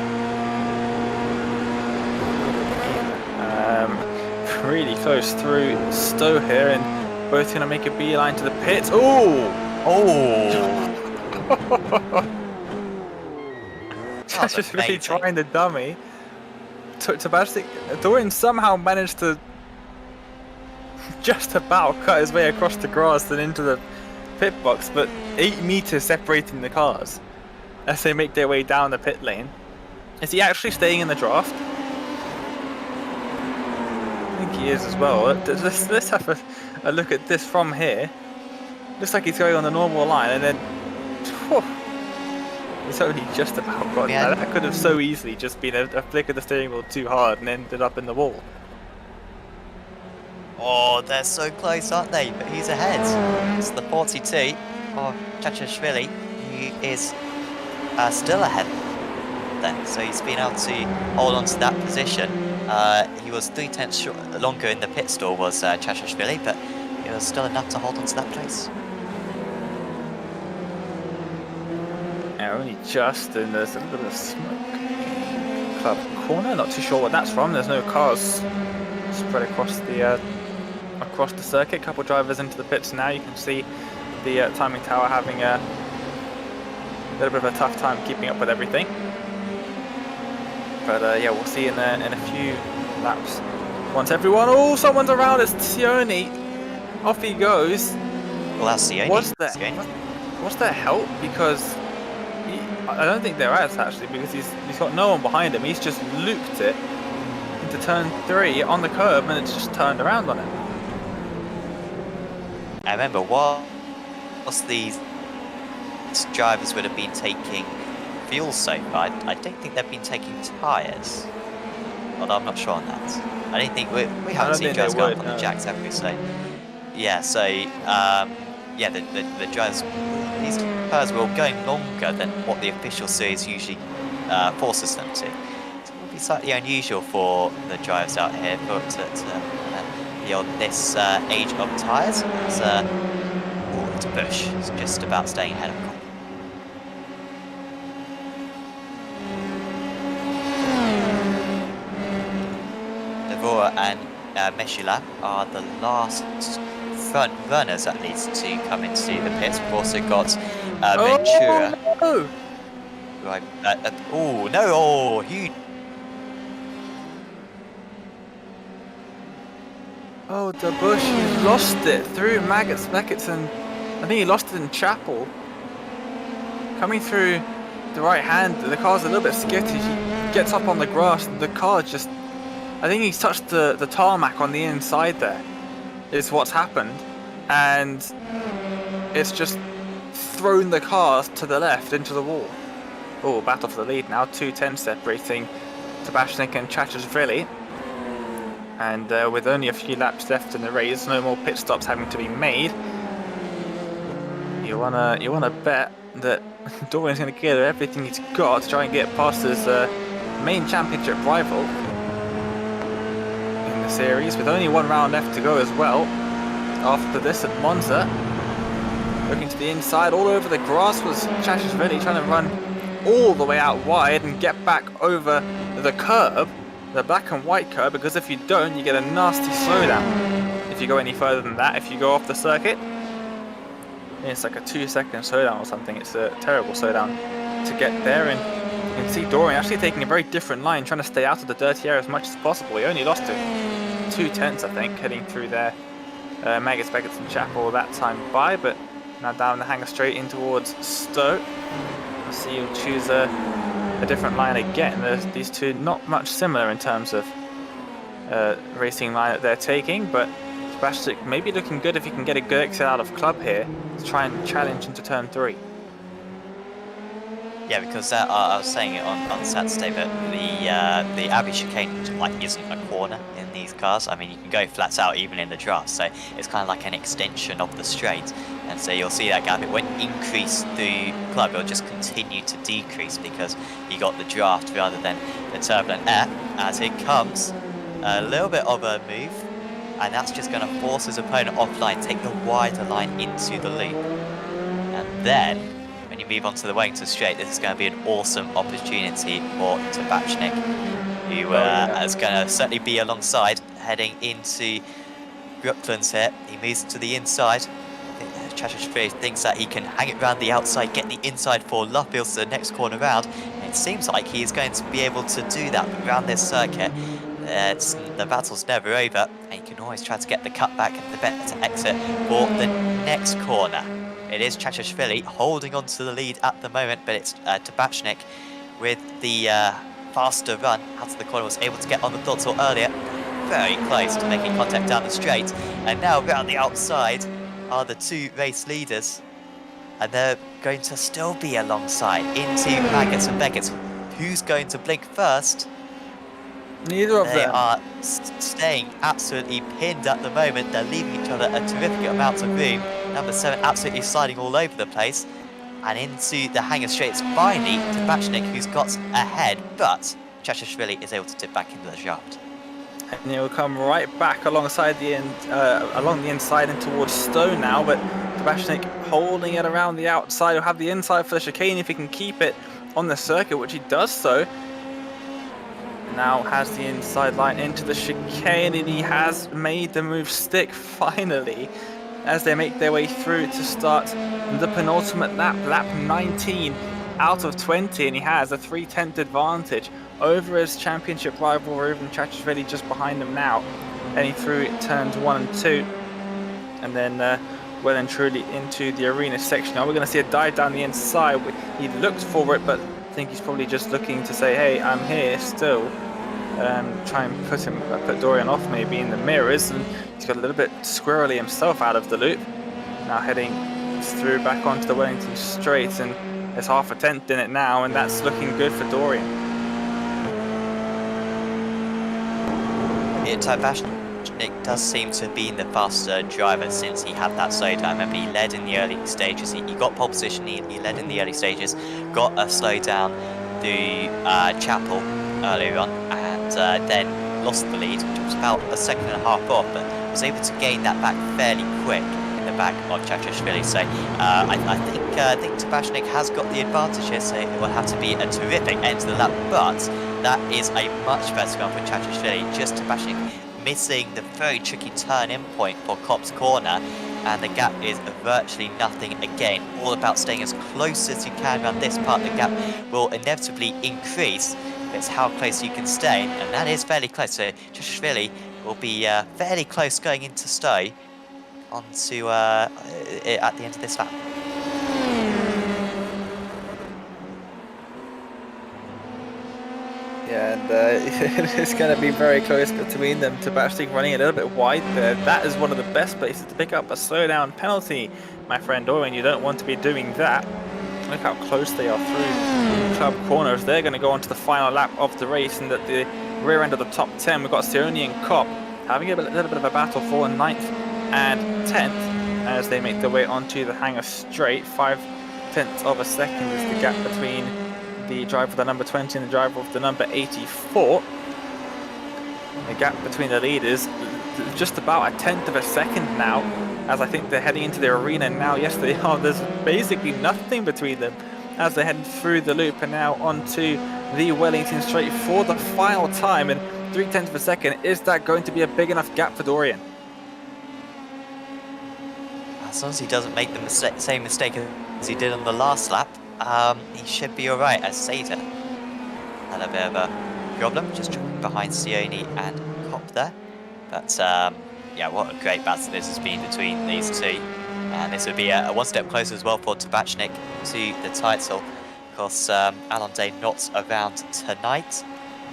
Speaker 2: Really close through Stowe here, and both going to make a beeline to the pits. Oh! That's just really trying the dummy. Dorian somehow managed to just about cut his way across the grass and into the pit box, but 8 meters separating the cars as they make their way down the pit lane. Is he actually staying in the draft? I think he is as well. Let's have a look at this from here. Looks like he's going on the normal line, and then he's only just about got that. That could have so easily just been a flick of the steering wheel too hard and ended up in the wall.
Speaker 3: Oh, they're so close, aren't they? But he's ahead. It's the 42 of Chachashvili. He is still ahead then. So he's been able to hold on to that position. He was 3/10 longer in the pit stall was Chachashvili, but it was still enough to hold on to that place.
Speaker 2: Yeah, only just, and there's a little bit of smoke. Club corner, not too sure what that's from. There's no cars spread across the circuit. Couple drivers into the pits now. You can see the timing tower having a little bit of a tough time keeping up with everything. But yeah, we'll see in a few laps. Once everyone, someone's around. It's Sione. Off he goes.
Speaker 3: Well, that's Sione.
Speaker 2: What's their help? Because I don't think there is actually, because he's got no one behind him. He's just looped it into turn 3 on the curb, and it's just turned around on him.
Speaker 3: I remember whilst these drivers would have been taking fuel so far, I don't think they've been taking tyres. Although I'm not sure on that. I don't think we haven't seen drivers go up on the jacks, have we? So yeah, so yeah, the drivers, these cars were going longer than what the official series usually forces them to. It will be slightly unusual for the drivers out here to be on this age of tyres. It's Bush. It's just about staying ahead of them. Dallara and Meshula are the last front runners, at least, to come into the pits. We've also got Ventura.
Speaker 2: Oh,
Speaker 3: Right. Oh no! Oh, huge.
Speaker 2: oh, the Bush, he lost it through Maggots, and I think he lost it in Chapel. Coming through the right hand, the car's a little bit skittish. He gets up on the grass, and the car just, I think he's touched the tarmac on the inside there, is what's happened. And it's just thrown the car to the left into the wall. Oh, battle for the lead now, 2:10 separating Tabashnik and Chachashvili. And with only a few laps left in the race, no more pit stops having to be made. You wanna bet that Dorian's gonna give everything he's got to try and get past his main championship rival in the series, with only one round left to go as well. After this at Monza, looking to the inside, all over the grass was Chachashvili, trying to run all the way out wide and get back over the curb, the black and white curb, because if you don't, you get a nasty slowdown if you go any further than that. If you go off the circuit, it's like a 2-second slowdown or something. It's a terrible slowdown to get there. And you can see Dorian actually taking a very different line, trying to stay out of the dirty air as much as possible. He only lost to 2/10, I think, heading through there. Maggots, Beggarts and Chapel that time by, but now down the hanger straight in towards Stowe. I see you'll choose a different line again. These two not much similar in terms of racing line that they're taking, but Sebastian maybe looking good if he can get a good exit out of club here to try and challenge into turn 3.
Speaker 3: Yeah, because I was saying it on Saturday, but the Abbey chicane isn't a corner in these cars. I mean, you can go flat out even in the draft, so it's kind of like an extension of the straight. And so you'll see that gap, it won't increase the club, it'll just continue to decrease because you got the draft rather than the turbulent air. As it comes, a little bit of a move, and that's just going to force his opponent offline, take the wider line into the loop. And then, when you move on to the Wellington Straight, this is going to be an awesome opportunity for Tabachnik, who is going to certainly be alongside, heading into Brooklands here. He moves to the inside. Chachashvili thinks that he can hang it around the outside, get the inside for Luffields to the next corner round. And it seems like he is going to be able to do that around this circuit. The battle's never over, and you can always try to get the cutback and the better exit for the next corner. It is Chachashvili holding on to the lead at the moment, but it's Tabachnik with the faster run out of the corner, was able to get on the throttle earlier, very close to making contact down the straight. And now around the outside are the two race leaders, and they're going to still be alongside into Maggots and Beggarts. Who's going to blink first?
Speaker 2: Neither of them.
Speaker 3: They are staying absolutely pinned at the moment. They're leaving each other a terrific amount of room. Number 7 absolutely sliding all over the place. And into the hanger straight, it's finally Tabachnik who's got ahead, but Chachashvili is able to tip back into the shaft.
Speaker 2: And he'll come right back alongside the along the inside and towards Stowe now, but Tabachnik holding it around the outside. He'll have the inside for the chicane if he can keep it on the circuit, which he does so. Now has the inside line into the chicane, and he has made the move stick finally as they make their way through to start the penultimate lap, lap 19 out of 20, and he has a 3/10 advantage over his championship rival Ruben Chachashvili just behind him now, heading through turns 1 and 2, and then well and truly into the arena section. Now we're going to see a dive down the inside. He looked for it, but I think he's probably just looking to say, hey, I'm here still. Try and put Dorian off maybe in the mirrors, and he's got a little bit squirrely himself out of the loop. Now heading through back onto the Wellington Straight, and there's half a tenth in it now, and that's looking good for Dorian.
Speaker 3: Tabachnik does seem to have been the faster driver since he had that slowdown. I remember he led in the early stages. He got pole position, he led in the early stages, got a slowdown through Chapel earlier on, and then lost the lead, which was about a second and a half off, but was able to gain that back fairly quick in the back of Chachashvili. So I think Tabashnik has got the advantage here, so it will have to be a terrific end to the lap, but that is a much better run for Chachashvili. Just Tabashnik missing the very tricky turn-in point for Kopp's corner, and the gap is virtually nothing again. All about staying as close as you can around this part. The gap will inevitably increase. It's how close you can stay, and that is fairly close. So Chachashvili will be fairly close going into Stowe onto at the end of this lap.
Speaker 2: Yeah, and it's going to be very close between them. Tabashnik running a little bit wide there. That is one of the best places to pick up a slowdown penalty, my friend Dorian. You don't want to be doing that. Look how close they are through club corners. They're going to go on to the final lap of the race, and at the rear end of the top 10, we've got Sioni and Kopp having a little bit of a battle for 9th and 10th as they make their way onto the hangar straight. 0.5 of a second is the gap between the driver of the number 20 and the driver of the number 84. The gap between the leaders just about 1/10 of a second now, as I think they're heading into the arena now. Yes, they are. There's basically nothing between them as they're heading through the loop and now onto the Wellington Straight for the final time. And 0.3 of a second, is that going to be a big enough gap for Dorian?
Speaker 3: As long as he doesn't make the same mistake as he did on the last lap, he should be alright. As Seda had a bit of a problem just behind Sioni and Kopp there. But yeah, what a great battle this has been between these two. And this would be a one step closer as well for Tabashnik to the title. Of course, Alon Day not around tonight.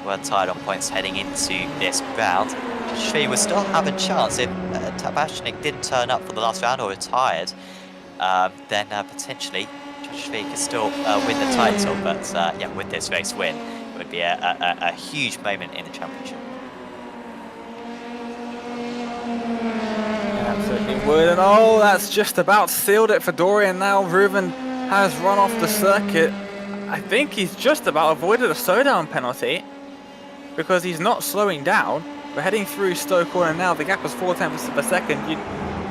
Speaker 3: We're tied on points heading into this round. Chachashvili will still have a chance if Tabashnik didn't turn up for the last round or retired. Then potentially Chachashvili could still win the title. But yeah, with this race win, it would be a huge moment in the championship.
Speaker 2: Absolutely would. And oh, that's just about sealed it for Dorian now. Reuven has run off the circuit. I think he's just about avoided a slowdown penalty because he's not slowing down. We're heading through Stowe corner now. The gap is 0.4 of a second. You'd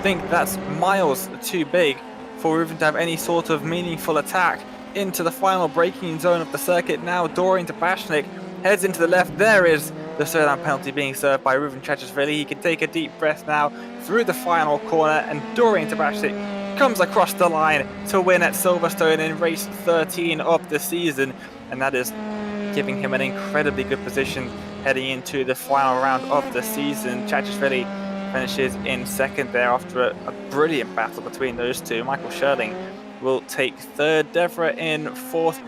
Speaker 2: think that's miles too big for Reuven to have any sort of meaningful attack into the final braking zone of the circuit. Now Dorian Tabashnik heads into the left. There is the slowdown penalty being served by Reuven Chachashvili. He can take a deep breath now through the final corner, and Dorian Tabashnik comes across the line to win at Silverstone in race 13 of the season, and that is giving him an incredibly good position heading into the final round of the season. Chachashvili finishes in second there after a brilliant battle between those two. Michael Sherling will take third, Devra in fourth,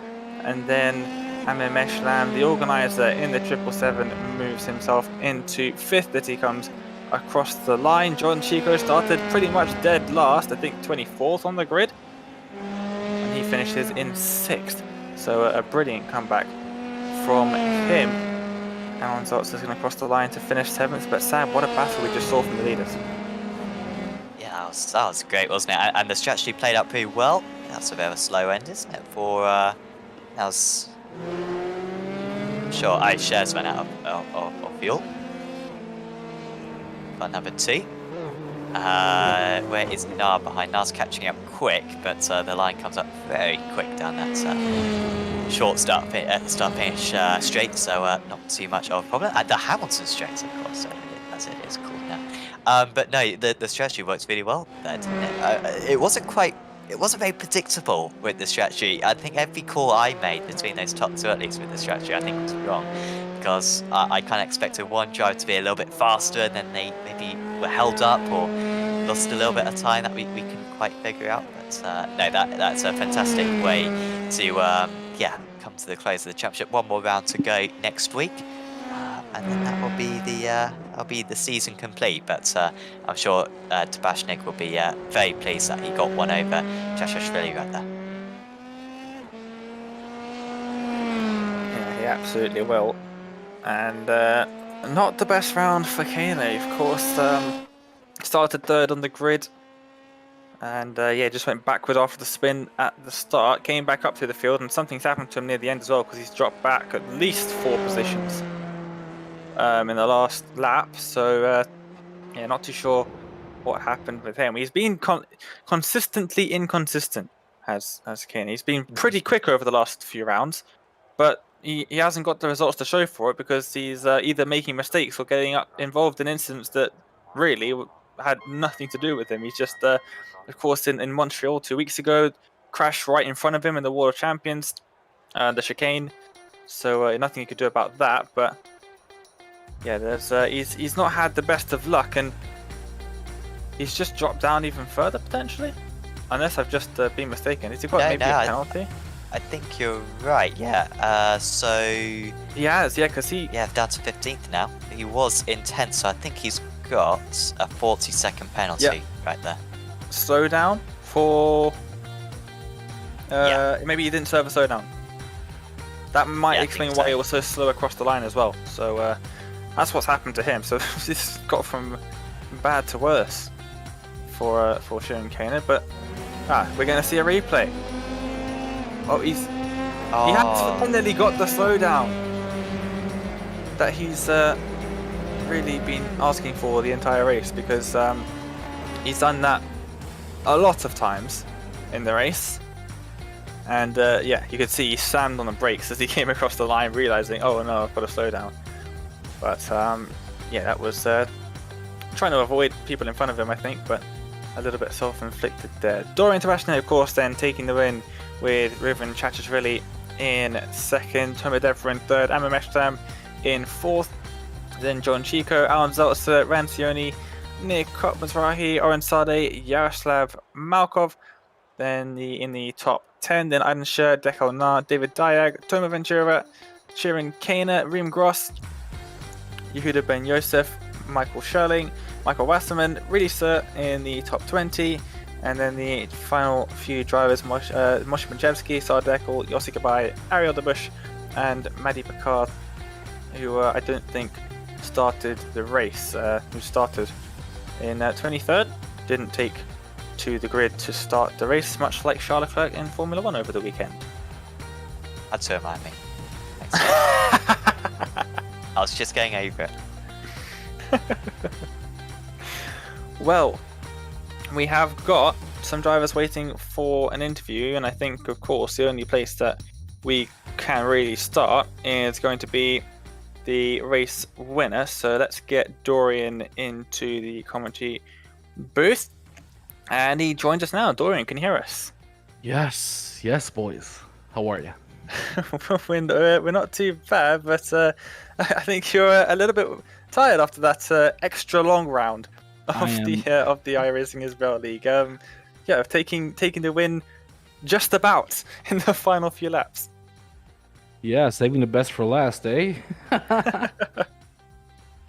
Speaker 2: and then Amir Meshlam, the organizer in the 777, moves himself into fifth as he comes across the line. John Chico started pretty much dead last, I think 24th on the grid, and he finishes in sixth. So a brilliant comeback from him. Alan Zotz is going to cross the line to finish seventh, but Sam, what a battle we just saw from the leaders.
Speaker 3: Yeah, that was great, wasn't it? And the strategy played out pretty well. That's a bit of a slow end, isn't it? For that was. I'm sure iShares went out of fuel. But number 2. Where is Nar behind? Nar's catching up quick, but the line comes up very quick down that short start finish straight, so not too much of a problem. And the Hamilton straight, of course, as it is called now. But no, the strategy works really well there, didn't it? It wasn't very predictable with the strategy. I think every call I made between those top two, at least with the strategy, I think was wrong. Because I kind of expected one drive to be a little bit faster, and then they maybe were held up or lost a little bit of time that we couldn't quite figure out. But no, that's a fantastic way to come to the close of the championship. One more round to go next week, and then that will be the season complete. But I'm sure Tabashnik will be very pleased that he got one over Chachashvili right there.
Speaker 2: Yeah, he absolutely will. And not the best round for Kane, of course. Started third on the grid. And yeah, just went backward after the spin at the start, came back up to the field, and something's happened to him near the end as well, because he's dropped back at least 4 positions in the last lap. So yeah, not too sure what happened with him. He's been consistently inconsistent, has Kane. He's been pretty quick over the last few rounds, but he hasn't got the results to show for it, because he's either making mistakes or getting involved in incidents that really had nothing to do with him. He's just, of course, in Montreal 2 weeks ago, crashed right in front of him in the World Champions, the chicane. So nothing you could do about that. But yeah, there's he's not had the best of luck, and he's just dropped down even further potentially, unless I've just been mistaken. Has he got maybe a penalty?
Speaker 3: I think you're right. Yeah. So
Speaker 2: he has, yeah, because he
Speaker 3: down to 15th now. He was in 10th, so I think he's got a 40-second penalty right there.
Speaker 2: Slowdown for maybe he didn't serve a slowdown. That might explain why it was so slow across the line as well. So that's what's happened to him. So this got from bad to worse for Sean Kaner. But we're going to see a replay. Oh, he has finally got the slowdown that he's really been asking for the entire race, because he's done that a lot of times in the race. And yeah, you could see he slammed on the brakes as he came across the line, realizing, oh no, I've got to slow down. But yeah, that was trying to avoid people in front of him, I think, but a little bit self-inflicted there. Dorian Tabashne, of course, then taking the win with Riven Chachashvili in second, Tomadev in third, Amameshtam in fourth, then John Chico, Alan Zeltzer, Rancioni, Nick Mizrahi, Oren Sade, Yaroslav Malkov. Then in the top 10, then Aidan Sher, Dekel Na, David Diag, Toma Ventura, Shirin Kaner, Reem Gross, Yehuda Ben Yosef, Michael Sherling, Michael Wasserman, Really Sir in the top 20. And then the final few drivers, Moshe Benchevsky, Sardekel, Yossi Gabai, Ariel Debush, and Maddie Picard, who I don't think started the race, who started in 23rd, didn't take to the grid to start the race, much like Charles Leclerc in Formula 1 over the weekend.
Speaker 3: That's to remind me. Thanks. I was just going over it.
Speaker 2: Well, we have got some drivers waiting for an interview, and I think, of course, the only place that we can really start is going to be the race winner. So let's get Dorian into the commentary booth, and he joins us now. Dorian, can you hear us?
Speaker 1: Yes, boys. How are you?
Speaker 2: We're not too bad, but I think you're a little bit tired after that extra long round of the iRacing Israel League. Yeah, taking the win just about in the final few laps.
Speaker 1: Yeah, saving the best for last, eh?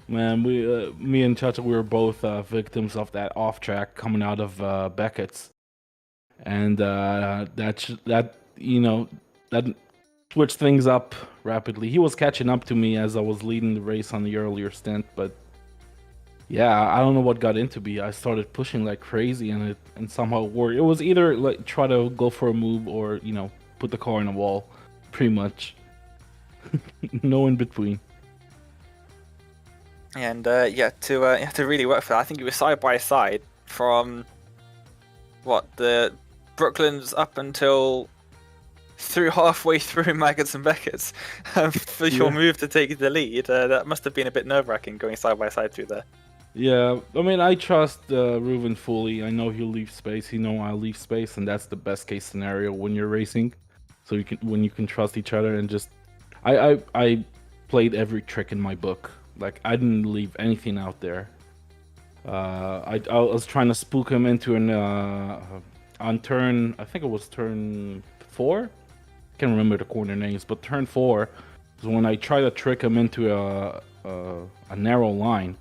Speaker 1: Man, me and Chacha, we were both victims of that off track coming out of Beckett's, and that switched things up rapidly. He was catching up to me as I was leading the race on the earlier stint, but yeah, I don't know what got into me. I started pushing like crazy, and somehow worked. It was either like try to go for a move or put the car in a wall, pretty much. No in between.
Speaker 2: And yeah, to really work for that, I think it was side by side from the Brooklands up until halfway through Maggots and Beckett's for your move to take the lead. That must have been a bit nerve-wracking going side by side through there.
Speaker 1: Yeah, I mean, I trust Reuven fully. I know he'll leave space. He know I'll leave space, and that's the best case scenario when you're racing. So when you can trust each other, and just I played every trick in my book. Like, I didn't leave anything out there. I was trying to spook him into an on turn, I think it was turn 4. I can't remember the corner names, but turn 4 is when I try to trick him into a narrow line,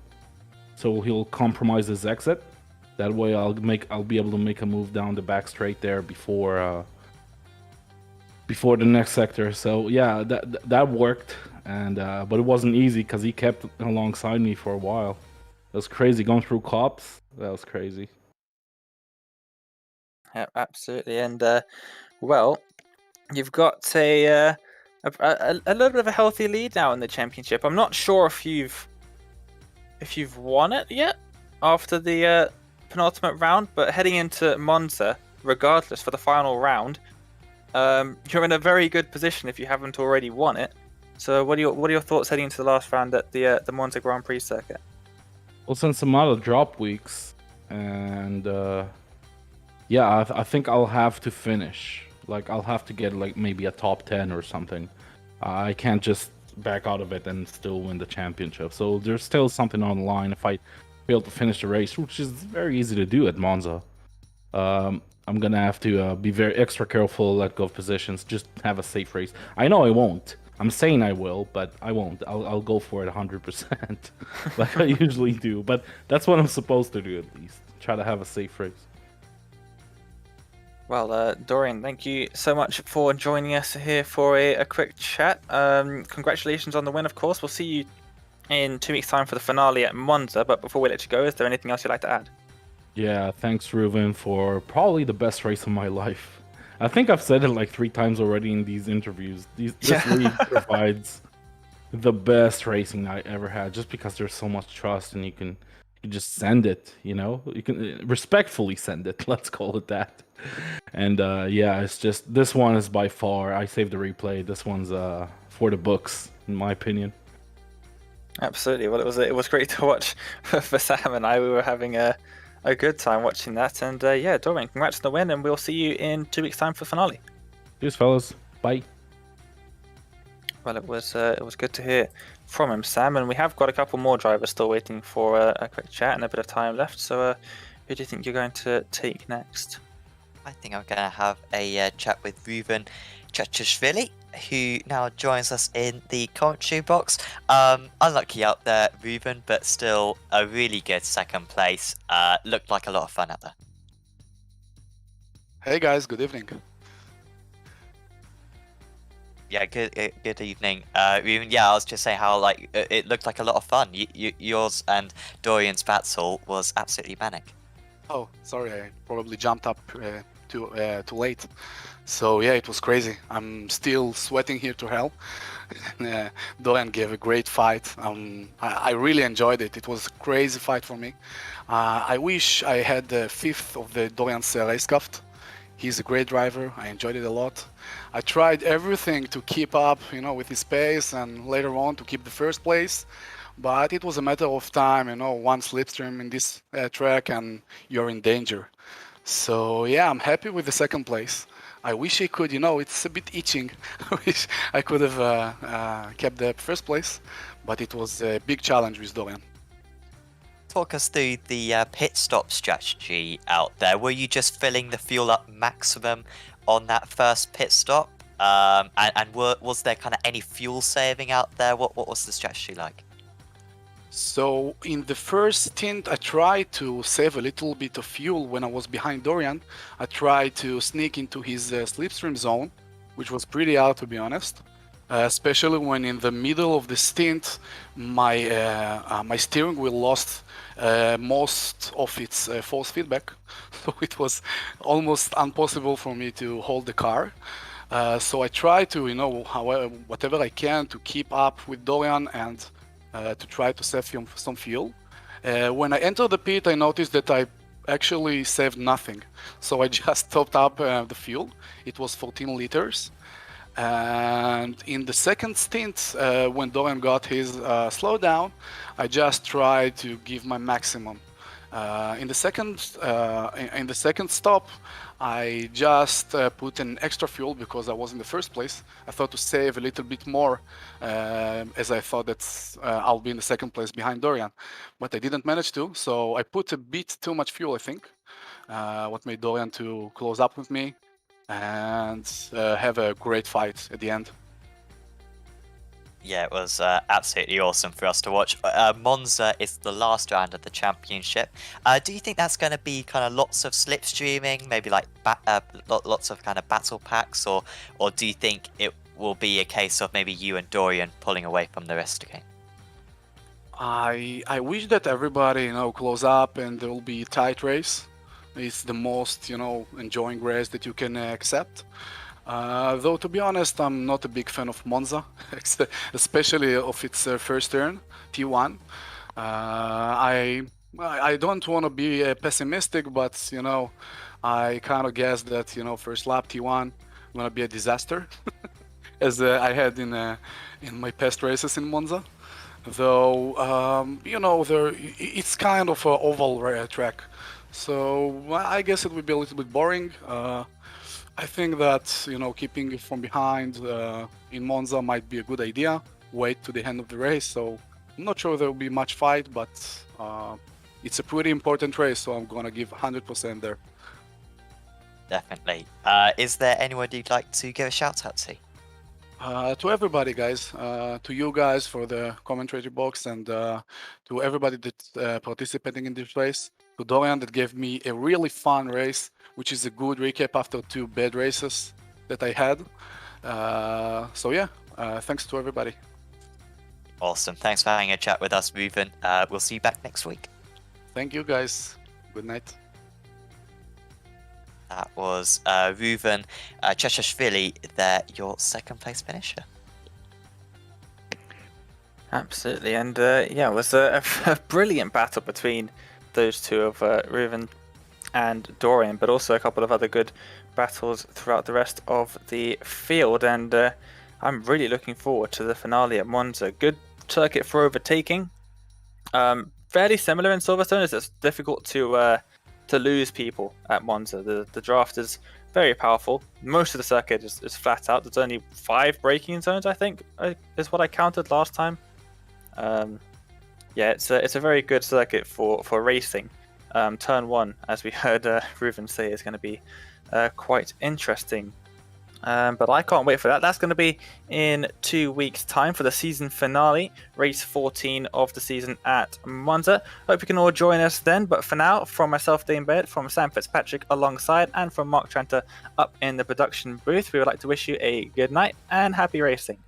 Speaker 1: so he'll compromise his exit. That way, I'll be able to make a move down the back straight there before the next sector. So yeah, that worked, and but it wasn't easy because he kept alongside me for a while. It was crazy going through cops. That was crazy.
Speaker 2: Yeah, absolutely. And well, you've got a little bit of a healthy lead now in the championship. I'm not sure if you've won it yet after the penultimate round, but heading into Monza, regardless for the final round, you're in a very good position if you haven't already won it. So, what are your thoughts heading into the last round at the Monza Grand Prix circuit?
Speaker 1: Well, since I'm out of drop weeks, and yeah, I think I'll have to finish. Like, I'll have to get like maybe a top 10 or something. I can't just back out of it and still win the championship. So there's still something on the line if I fail to finish the race, which is very easy to do at Monza. I'm gonna have to be very extra careful, let go of positions, just have a safe race. I know I won't. I'm saying I will, but I won't. I'll go for it 100%, like I usually do. But that's what I'm supposed to do, at least. Try to have a safe race.
Speaker 2: Well, Dorian, thank you so much for joining us here for a quick chat. Congratulations on the win, of course. We'll see you in 2 weeks' time for the finale at Monza. But before we let you go, is there anything else you'd like to add?
Speaker 1: Yeah, thanks, Ruben, for probably the best race of my life. I think I've said it like 3 times already in these interviews. This league provides the best racing I ever had, just because there's so much trust and you can just send it. You know, you can respectfully send it. Let's call it that. And yeah, it's just this one is by far. I saved the replay. This one's for the books, in my opinion.
Speaker 2: Absolutely. Well, it was great to watch for Sam and I. We were having a good time watching that. And yeah, Dorian, congrats on the win, and we'll see you in 2 weeks' time for the finale.
Speaker 1: Cheers, fellas. Bye.
Speaker 2: Well, it was good to hear from him, Sam, and we have got a couple more drivers still waiting for a quick chat and a bit of time left. So, who do you think you're going to take next?
Speaker 3: I think I'm going to have a chat with Ruben Chachishvili, who now joins us in the commentary box. Unlucky out there, Ruben, but still a really good second place. Looked like a lot of fun out there.
Speaker 4: Hey guys, good evening.
Speaker 3: Yeah, good evening, Ruben. Yeah, I was just saying how like it looked like a lot of fun. Yours and Dorian's battle was absolutely manic.
Speaker 4: Oh, sorry, I probably jumped up too late. So yeah, it was crazy. I'm still sweating here to hell. Dorian gave a great fight. I really enjoyed it. It was a crazy fight for me. I wish I had the 5th of the Dorian's racecraft. He's a great driver. I enjoyed it a lot. I tried everything to keep up, with his pace, and later on to keep the first place. But it was a matter of time, one slipstream in this track and you're in danger. So yeah, I'm happy with the second place. I wish I could, it's a bit itching. I wish I could have kept the first place, but it was a big challenge with Dorian.
Speaker 3: Talk us through the pit stop strategy out there. Were you just filling the fuel up maximum on that first pit stop? And was there kind of any fuel saving out there? What was the strategy like?
Speaker 4: So in the first stint, I tried to save a little bit of fuel when I was behind Dorian. I tried to sneak into his slipstream zone, which was pretty hard to be honest. Especially when in the middle of the stint, my steering wheel lost most of its force feedback, so it was almost impossible for me to hold the car. So I tried to, however, whatever I can to keep up with Dorian and to try to save some fuel. When I entered the pit, I noticed that I actually saved nothing. So I just topped up the fuel. It was 14 liters. And in the second stint, when Dorian got his slowdown, I just tried to give my maximum. In the second stop, I just put an extra fuel because I was in the first place. I thought to save a little bit more, as I thought that I'll be in the second place behind Dorian, but I didn't manage to. So I put a bit too much fuel, I think, what made Dorian to close up with me and have a great fight at the end.
Speaker 3: Yeah, it was absolutely awesome for us to watch. Monza is the last round of the championship. Do you think that's going to be kind of lots of slipstreaming, maybe like lots of kind of battle packs, or do you think it will be a case of maybe you and Dorian pulling away from the rest of the game?
Speaker 4: I wish that everybody, close up and there will be a tight race. It's the most, enjoying race that you can accept. Though, to be honest, I'm not a big fan of Monza, especially of its first turn, T1. I don't want to be pessimistic, but I kind of guess that first lap T1 gonna be a disaster, as I had in my past races in Monza. Though it's kind of an oval track, so I guess it would be a little bit boring. I think that keeping it from behind in Monza might be a good idea. Wait to the end of the race. So I'm not sure there will be much fight, but it's a pretty important race, so I'm gonna give 100% there.
Speaker 3: Definitely. Is there anyone you'd like to give a shout out to?
Speaker 4: To everybody, guys, to you guys for the commentary box, and to everybody that's participating in this race, to Dorian that gave me a really fun race, which is a good recap after 2 bad races that I had. So yeah, thanks to everybody.
Speaker 3: Awesome. Thanks for having a chat with us, Reuven. We'll see you back next week.
Speaker 4: Thank you, guys. Good night.
Speaker 3: That was Reuven Cheshashvili, your second place finisher.
Speaker 2: Absolutely, and yeah, it was a brilliant battle between those two of Reuven and Dorian, but also a couple of other good battles throughout the rest of the field. And I'm really looking forward to the finale at Monza. Good circuit for overtaking. Fairly similar in Silverstone, as it's difficult to lose people at Monza. The draft is very powerful. Most of the circuit is flat out. There's only 5 braking zones, I think, is what I counted last time. Yeah, it's a very good circuit for racing. Turn 1, as we heard Reuven say, is going to be quite interesting. But I can't wait for that. That's going to be in 2 weeks' time for the season finale, race 14 of the season at Monza. Hope you can all join us then. But for now, from myself, Dane Baird, from Sam Fitzpatrick alongside, and from Mark Tranter up in the production booth, we would like to wish you a good night and happy racing.